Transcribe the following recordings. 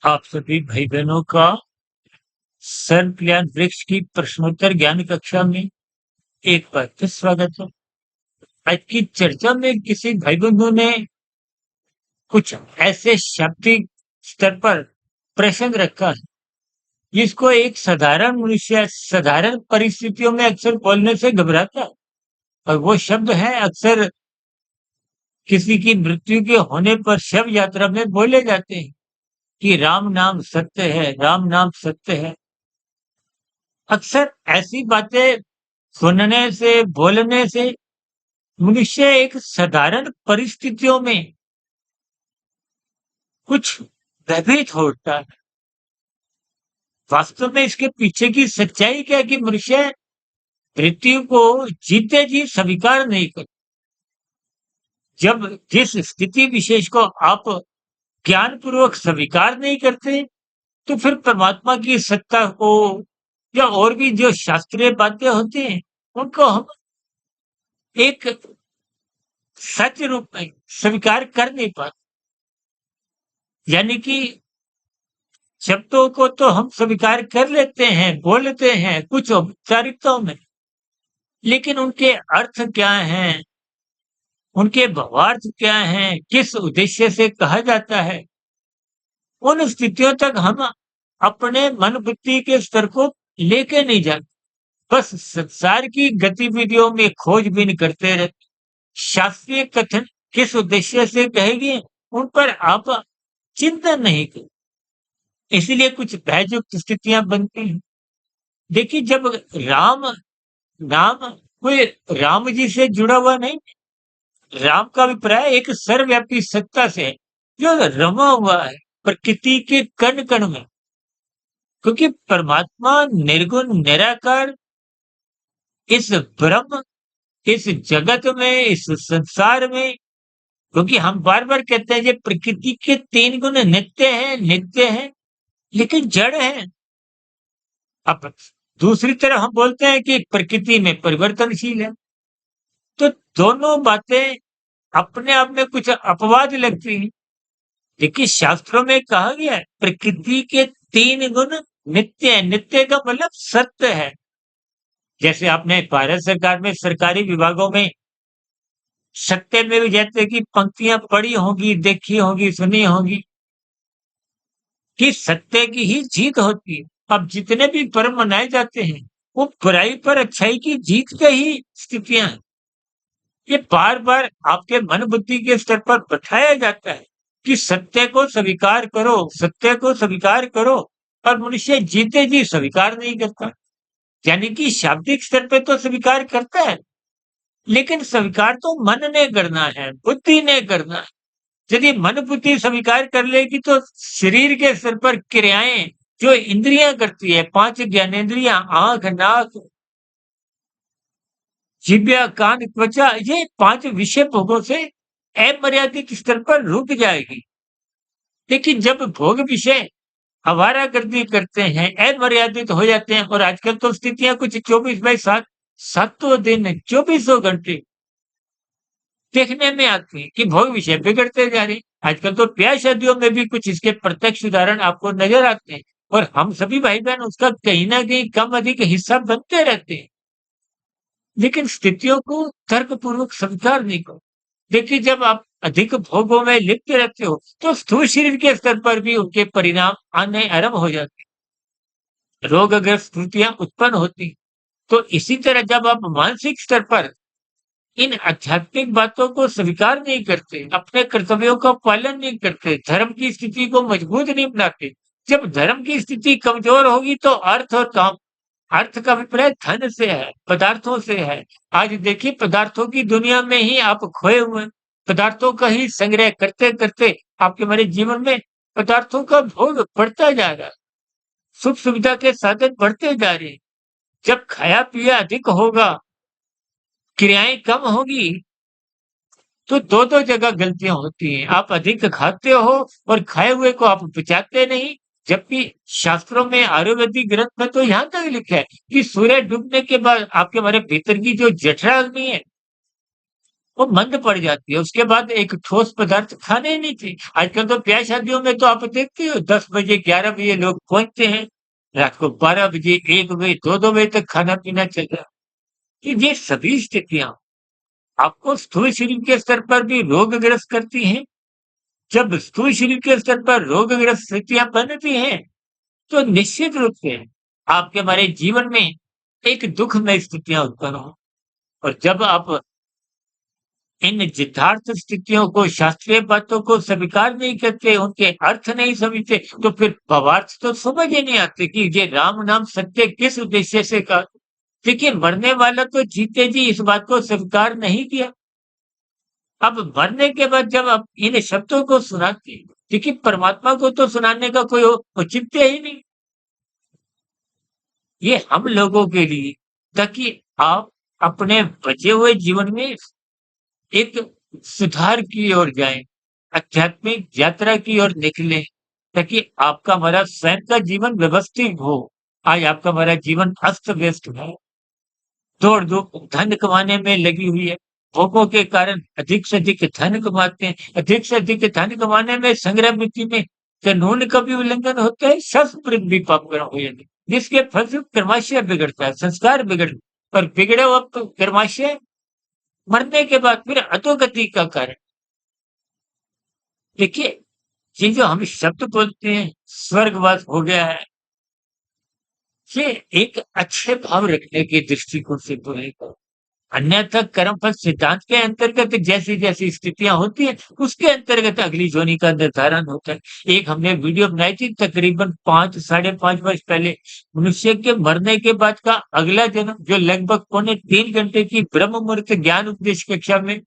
आप सभी भाई बहनों का सर्व कल्याण वृक्ष की प्रश्नोत्तर ज्ञान कक्षा में एक बार फिर स्वागत है। आज की चर्चा में किसी भाई बंधु ने कुछ ऐसे शाब्दिक स्तर पर प्रश्न रखा है जिसको एक साधारण मनुष्य साधारण परिस्थितियों में अक्सर बोलने से घबराता है। और वो शब्द है अक्सर किसी की मृत्यु के होने पर शव यात्रा में बोले जाते हैं कि राम नाम सत्य है, राम नाम सत्य है। अक्सर ऐसी बातें सुनने से, बोलने से मनुष्य एक साधारण परिस्थितियों में कुछ भयभीत हो उठता है। वास्तव में इसके पीछे की सच्चाई क्या है कि मनुष्य मृत्यु को जीते जी स्वीकार नहीं करता। जब जिस स्थिति विशेष को आप ज्ञानपूर्वक स्वीकार नहीं करते, तो फिर परमात्मा की सत्ता को या और भी जो शास्त्रीय बातें होती हैं, उनको हम एक सच रूप में स्वीकार कर नहीं पाते। यानी कि शब्दों को तो हम स्वीकार कर लेते हैं, बोलते हैं कुछ औपचारिकताओं में, लेकिन उनके अर्थ क्या हैं, उनके भावार्थ क्या हैं, किस उद्देश्य से कहा जाता है, उन स्थितियों तक हम अपने मन बुद्धि के स्तर को लेके नहीं जाते। बस संसार की गतिविधियों में खोजबीन करते रहते। शास्त्रीय कथन किस उद्देश्य से कहे गए, उन पर आप चिंतन नहीं करते। इसीलिए कुछ भययुक्त स्थितियां बनती हैं। देखिए, जब राम नाम कोई राम जी से जुड़ा हुआ नहीं, राम का अभिप्राय एक सर्वव्यापी सत्ता से है, जो रमा हुआ है प्रकृति के कण कण में। क्योंकि परमात्मा निर्गुण निराकार इस ब्रह्म, इस जगत में, इस संसार में, क्योंकि हम बार बार कहते हैं ये प्रकृति के तीन गुण नित्य हैं, लेकिन जड़ है। अब दूसरी तरफ हम बोलते हैं कि प्रकृति में परिवर्तनशील है। तो दोनों बातें अपने आप में कुछ अपवाद लगती हैं। देखिए, शास्त्रों में कहा गया है प्रकृति के तीन गुण नित्य है। नित्य का मतलब सत्य है। जैसे आपने भारत सरकार में सरकारी विभागों में सत्य में भी जैसे कि पंक्तियां पढ़ी होंगी, देखी होंगी, सुनी होंगी कि सत्य की ही जीत होती है। अब जितने भी पर्व मनाए जाते हैं, वो बुराई पर अच्छाई की जीत की ही स्थितियां हैं। ये बार बार आपके मन बुद्धि के स्तर पर बैठाया जाता है कि सत्य को स्वीकार करो, सत्य को स्वीकार करो, और मनुष्य जीते जी स्वीकार नहीं करता। यानी कि शाब्दिक स्तर पे तो स्वीकार करता है, लेकिन स्वीकार तो मन ने करना है, बुद्धि ने करना है। यदि मन बुद्धि स्वीकार कर लेगी तो शरीर के स्तर पर क्रियाएं जो इंद्रियां करती है, पांच ज्ञानेंद्रियां, आंख, नाक, जिह्वा, कान, त्वचा, ये पांच विषय भोगों से अमर्यादित स्तर पर रुक जाएगी। लेकिन जब भोग विषय आवारागर्दी करते हैं, अमर्यादित हो जाते हैं, और आजकल तो स्थितियां कुछ 24/7 सातों दिन 24 घंटे देखने में आती है कि भोग विषय बिगड़ते जा रहे हैं। आजकल तो ब्याह शादियों में भी कुछ इसके प्रत्यक्ष उदाहरण आपको नजर आते हैं, और हम सभी भाई बहन उसका कहीं ना कहीं कम अधिक हिस्सा बनते रहते हैं। लेकिन स्थितियों को तर्कपूर्वक स्वीकार नहीं करो। देखिए, जब आप अधिक भोगों में लिप्त रहते हो, तो स्थूल शरीर के स्तर पर भी उनके परिणाम आने आरंभ हो जाते हैं। रोगग्रस्त स्थितियां उत्पन्न होती। तो इसी तरह जब आप मानसिक स्तर पर इन आध्यात्मिक बातों को स्वीकार नहीं करते, अपने कर्तव्यों का पालन नहीं करते, धर्म की स्थिति को मजबूत नहीं बनाते, जब धर्म की स्थिति कमजोर होगी तो अर्थ और काम, अर्थ का अभिप्राय धन से है, पदार्थों से है। आज देखिए, पदार्थों की दुनिया में ही आप खोए हुए हैं। पदार्थों का ही संग्रह करते करते आपके हमारे जीवन में पदार्थों का भोग बढ़ता जा रहा है, सुख सुविधा के साधन बढ़ते जा रहे हैं। जब खाया पिया अधिक होगा, क्रियाएं कम होगी, तो दो दो जगह गलतियां होती हैं। आप अधिक खाते हो और खाए हुए को आप पचाते नहीं। जबकि शास्त्रों में, आयुर्वेदिक ग्रंथ में तो यहाँ तक लिखा है कि सूर्य डूबने के बाद आपके हमारे भीतर की जो जठराग्नि है, वो मंद पड़ जाती है। उसके बाद एक ठोस पदार्थ खाने ही नहीं चाहिए। आजकल तो ब्याह शादियों में तो आप देखते हो 10 बजे 11 बजे लोग पहुंचते हैं, रात को 12 बजे 1 बजे 2-2 बजे तक खाना पीना चल रहा है। कि ये सभी स्थितियां आपको स्थूल शरीर के स्तर पर भी रोगग्रस्त करती हैं। जब स्थूल शरीर के स्तर पर रोगग्रस्त स्थितियां बनती हैं, तो निश्चित रूप से आपके हमारे जीवन में एक दुखमय स्थितियां उत्पन्न हो। और जब आप इन यथार्थ स्थितियों को, शास्त्रीय बातों को स्वीकार नहीं करते, उनके अर्थ नहीं समझते, तो फिर भावार्थ तो समझ ही नहीं आते कि ये राम नाम सत्य किस उद्देश्य से कहा। देखिए, मरने वाला तो जीते जी इस बात को स्वीकार नहीं किया। अब मरने के बाद जब आप इन शब्दों को सुनाते हैं, देखिए परमात्मा को तो सुनाने का कोई औचित्य ही नहीं। ये हम लोगों के लिए, ताकि आप अपने बचे हुए जीवन में एक सुधार की ओर जाएँ, आध्यात्मिक यात्रा की ओर निकलें, ताकि आपका हमारा स्वयं का जीवन व्यवस्थित हो। आज आपका हमारा जीवन अस्त-व्यस्त है, दौड़-धूप धन कमाने में लगी हुई है। भोगों के कारण अधिक से अधिक धन कमाते हैं, अधिक से अधिक धन कमाने में संग्रह वृत्ति में कानून का भी उल्लंघन होता है, शास्त्र भी पाप कर्म हो जाते हैं, जिसके फलस्वरूप कर्माशय बिगड़ता है, संस्कार और बिगड़े हुआ कर्माशय मरने के बाद फिर अधोगति का कारण। देखिए, ये जो हम शब्द बोलते हैं, स्वर्गवास हो गया है, ये एक अच्छे भाव रखने के दृष्टिकोण से बोलेगा। अन्यथा कर्मफल सिद्धांत के अंतर्गत जैसी-जैसी स्थितियाँ होती हैं, उसके अंतर्गत अगली जोनी का निर्धारण होता है। एक हमने वीडियो बनाई थी तकरीबन 5 साढ़े 5 वर्ष पहले, मनुष्य के मरने के बाद का अगला जन्म, जो लगभग पौने 3 घंटे की ब्रह्म मुहूर्त ज्ञान उपदेश कक्षा में,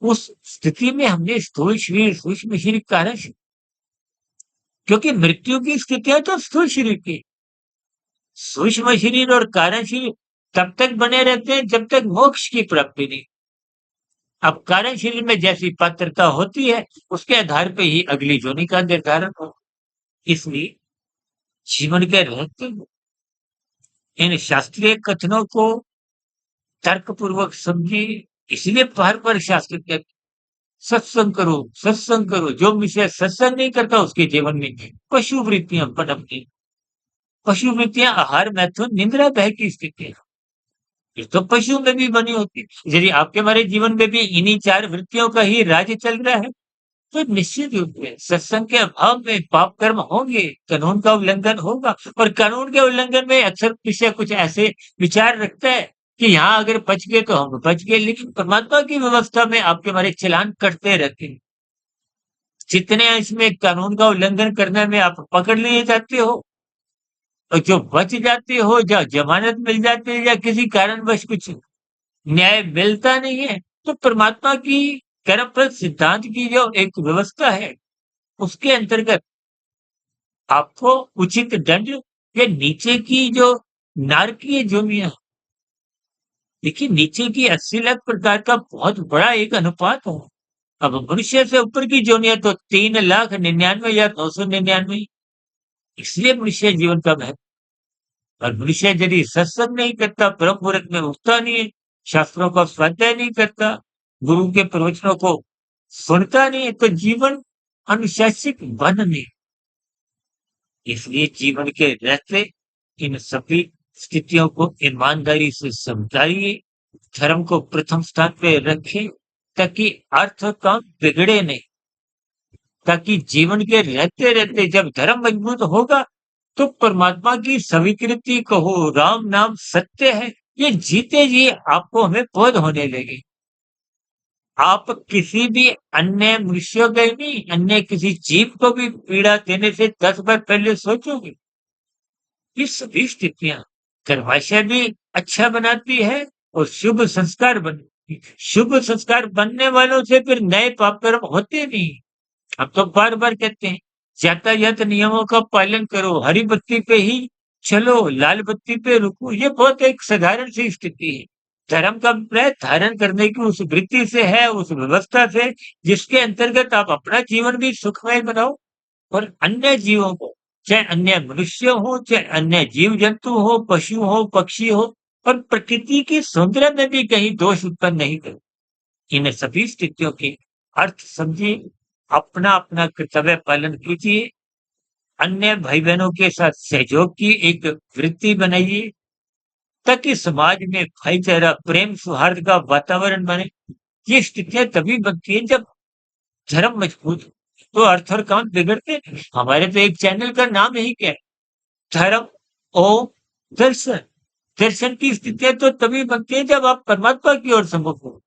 उस स्थिति में हमने स्थूल शरीर, सूक्ष्म शरीर, कारण शरीर, क्योंकि मृत्यु की स्थितियाँ तो स्थूल शरीर की, सूक्ष्म शरीर और कारण शरीर तब तक बने रहते हैं जब तक मोक्ष की प्राप्ति नहीं। अब कारण शरीर में जैसी पात्रता होती है, उसके आधार पे ही अगली योनि का निर्धारण हो। इसलिए जीवन के रहते हुए इन शास्त्रीय कथनों को तर्कपूर्वक समझिए। इसलिए बार-बार शास्त्र कहते हैं, सत्संग करो। जो विषय सत्संग नहीं करता उसके जीवन में पशु वृत्तियां पनपती। पशु वृत्तियां आहार, मैथुन, निंद्रा, भय की स्थिति है। ये तो पशु में भी बनी होती है। यदि आपके हमारे जीवन में भी इन्हीं 4 वृत्तियों का ही राज्य चल रहा है, तो निश्चित रूप से सत्संग के अभाव में पाप कर्म होंगे, कानून का उल्लंघन होगा। और कानून के उल्लंघन में अक्सर विषय कुछ ऐसे विचार रखता है कि यहाँ अगर बच गए तो हम बच गए, लेकिन परमात्मा की व्यवस्था में आपके हमारे चालान कटते रहते हैं। जितने इसमें कानून का उल्लंघन करने में आप पकड़ लिए जाते हो, और जो बच जाते हो, या जमानत मिल जाती है, या किसी कारणवश कुछ न्याय मिलता नहीं है, तो परमात्मा की कर्मफल सिद्धांत की जो एक व्यवस्था है, उसके अंतर्गत आपको उचित दंड या नीचे की जो नारकीय जोनियाँ, देखिए नीचे की 80 लाख प्रकार का बहुत बड़ा एक अनुपात है। अब मनुष्य से ऊपर की जोनियाँ तो 3,99,999, इसलिए मनुष्य जीवन का महत्व। और मनुष्य यदि सत्संग नहीं करता, ब्रह्म मुहूर्त में उठता नहीं है, शास्त्रों का स्वाध्याय नहीं करता, गुरु के प्रवचनों को सुनता नहीं है, तो जीवन अनुशासित बन नहीं। इसलिए जीवन के रहते इन सभी स्थितियों को ईमानदारी से समझाइए, धर्म को प्रथम स्थान पे रखें, ताकि अर्थ काम बिगड़े नहीं। ताकि जीवन के रहते-रहते जब धर्म मजबूत होगा, तो परमात्मा की स्वीकृति कहो, राम नाम सत्य है, ये जीते जी आपको हमें बोध होने लगे। आप किसी भी अन्य मनुष्य को नहीं, अन्य किसी जीव को भी पीड़ा देने से 10 बार पहले सोचोगे। ये सभी स्थितियाँ गर्भाशय भी अच्छा बनाती है और शुभ संस्कार बनाती है। शुभ संस्कार बनने वालों से फिर नए पाप कर्म होते नहीं। हम तो बार-बार कहते हैं, यातायात नियमों का पालन करो, हरी बत्ती पे ही चलो, लाल बत्ती पे रुको। ये बहुत एक साधारण सी स्थिति है। धर्म का अभिप्राय धारण करने की उस वृत्ति से है, उस व्यवस्था से, जिसके अंतर्गत आप अपना जीवन भी सुखमय बनाओ और अन्य जीवों को, चाहे अन्य मनुष्य हो, चाहे अन्य जीव-जंतु हो, पशु हो, पक्षी हो, और प्रकृति की सौंदर्य में भी कहीं दोष उत्पन्न नहीं करो। इन सभी स्थितियों के अर्थ समझिए, अपना-अपना कर्तव्य पालन कीजिए, अन्य भाई-बहनों के साथ सहयोग की एक वृत्ति बनाइए, ताकि समाज में भाईचारा, प्रेम, सौहार्द का वातावरण बने। ये स्थितियाँ तभी बनती हैं जब धर्म मजबूत हो, तो अर्थ और काम बिगड़ते नहीं। हमारे तो एक चैनल का नाम यही क्या है, धर्म और दर्शन। दर्शन की स्थितियाँ तो तभी बनती हैं जब आप परमात्मा की ओर सम्मुख हो।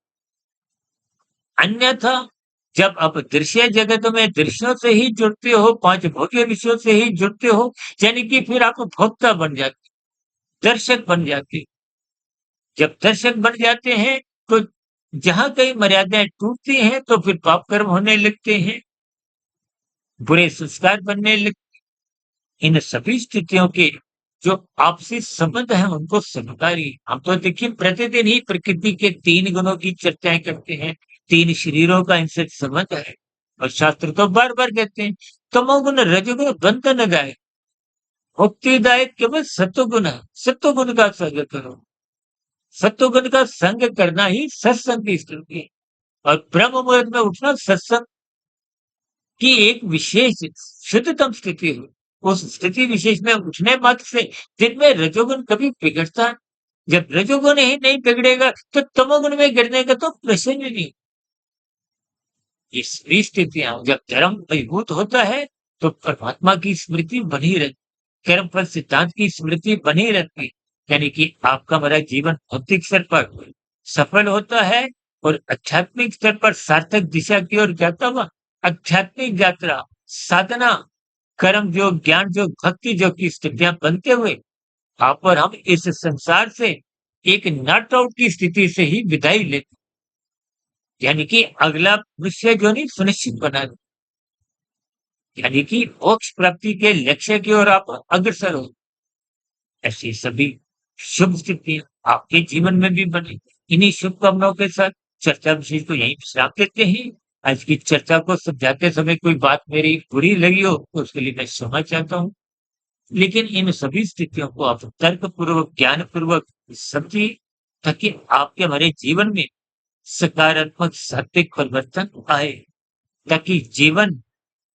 अन्यथा जब आप दृश्य जगत में दृश्यों से ही जुड़ते हो, 5 भौतिक विषयों से ही जुड़ते हो, यानी कि फिर आप भोक्ता बन जाते, दर्शक बन जाते। जब दर्शक बन जाते हैं, तो जहाँ कहीं मर्यादाएँ टूटती हैं, तो फिर पाप कर्म होने लगते हैं, बुरे संस्कार बनने लग। इन सभी स्थितियों के जो आपसी संबंध हैं, उनको स्वीकारिए। हम तो देखिए प्रतिदिन ही प्रकृति के 3 गुणों की चर्चाएँ करते हैं, 3 शरीरों का इनसे संबंध है और शास्त्र तो बार-बार कहते हैं, तमोगुण, रजोगुण बंधनदायक, मुक्तिदायक केवल सत्वगुण है, सत्वगुण का संग करो। सत्वगुण का संग करना ही सत्संग की स्थिति है और ब्रह्म मुहूर्त में उठना सत्संग की एक विशेष शुद्धतम स्थिति है। उस स्थिति विशेष में उठने मात्र से दिन में रजोगुण कभी बिगड़ता है। जब रजोगुण ही नहीं बिगड़ेगा, तो तमोगुण में गिरने का तो प्रश्न ही नहीं। ये सभी स्थितियाँ जब धर्म मजबूत होता है, तो परमात्मा की स्मृति बनी रहती, कर्मफल सिद्धांत की स्मृति बनी रहती है। यानी कि आपका हमारा जीवन भौतिक स्तर पर सफल होता है और आध्यात्मिक स्तर पर सार्थक दिशा की ओर जाता हुआ आध्यात्मिक यात्रा, साधना, कर्म योग, ज्ञान योग, भक्ति योग की स्थितियाँ बनते हुए आप और हम इस संसार से एक नॉट आउट की स्थिति से ही विदाई लेते, यानी कि अगला मनुष्य जो नहीं सुनिश्चित बना दे, यानी कि मोक्ष प्राप्ति के लक्ष्य की ओर आप अग्रसर हो। ऐसी सभी शुभ स्थितियां आपके जीवन में भी बने। इन्हीं शुभकामनाओं के साथ चर्चा विशेष को यहीं विश्राम देते हैं। आज की चर्चा को समझाते समय कोई बात मेरी बुरी लगी हो, तो उसके लिए मैं क्षमा चाहता हूँ। लेकिन इन सभी स्थितियों को आप तर्कपूर्वक, ज्ञानपूर्वक समझिए, ताकि आपके हमारे जीवन में सकारात्मक सात्विक परिवर्तन आए, ताकि जीवन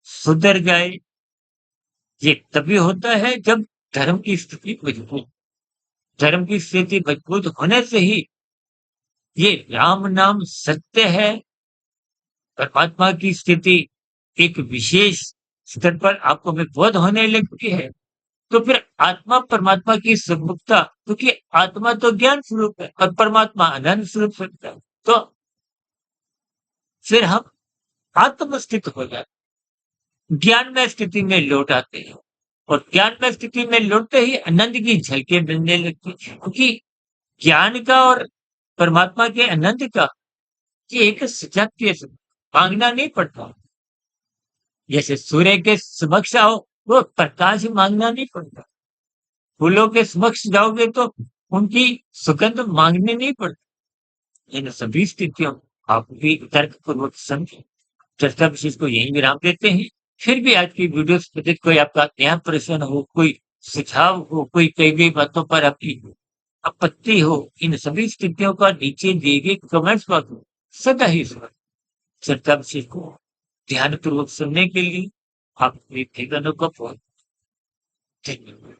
सुधर जाए। ये तभी होता है जब धर्म की स्थिति मजबूत, धर्म की स्थिति मजबूत होने से ही ये राम नाम सत्य है, परमात्मा की स्थिति एक विशेष स्तर पर आपको में बोध होने लगती है। तो फिर आत्मा परमात्मा की सम्मुखता, क्योंकि आत्मा तो ज्ञान स्वरूप है और परमात्मा आनंद स्वरूप सत्य है। तो फिर हम आत्मस्थित हो जाते, ज्ञानमय स्थिति में लौट आते हैं और ज्ञानमय स्थिति में लौटते ही आनंद की झलकें मिलने लगती हैं, क्योंकि ज्ञान का और परमात्मा के आनंद का ये एक सजातीय है, मांगना नहीं पड़ता। जैसे सूर्य के समक्ष आओ, वो प्रकाश मांगना नहीं पड़ता। फूलों के समक्ष जाओगे तो उनकी सुगंध मांगनी नहीं पड़ती। इन सभी स्थितियों में आप भी तर्कपूर्वक समझें। चर्चा विशेष को यहीं विराम देते हैं। फिर भी आज की वीडियो से संबंधित कोई आपका नया प्रश्न हो, कोई सुझाव हो, कोई कही गई बातों पर आपकी आपत्ति हो, इन सभी स्थितियों का नीचे दिए गए कमेंट्स बॉक्स में सदा ही स्वागत। चर्चा विशेष को ध्यानपूर्वक सुनने के लिए आप अपने ठिकानों का बहुत धन्यवाद।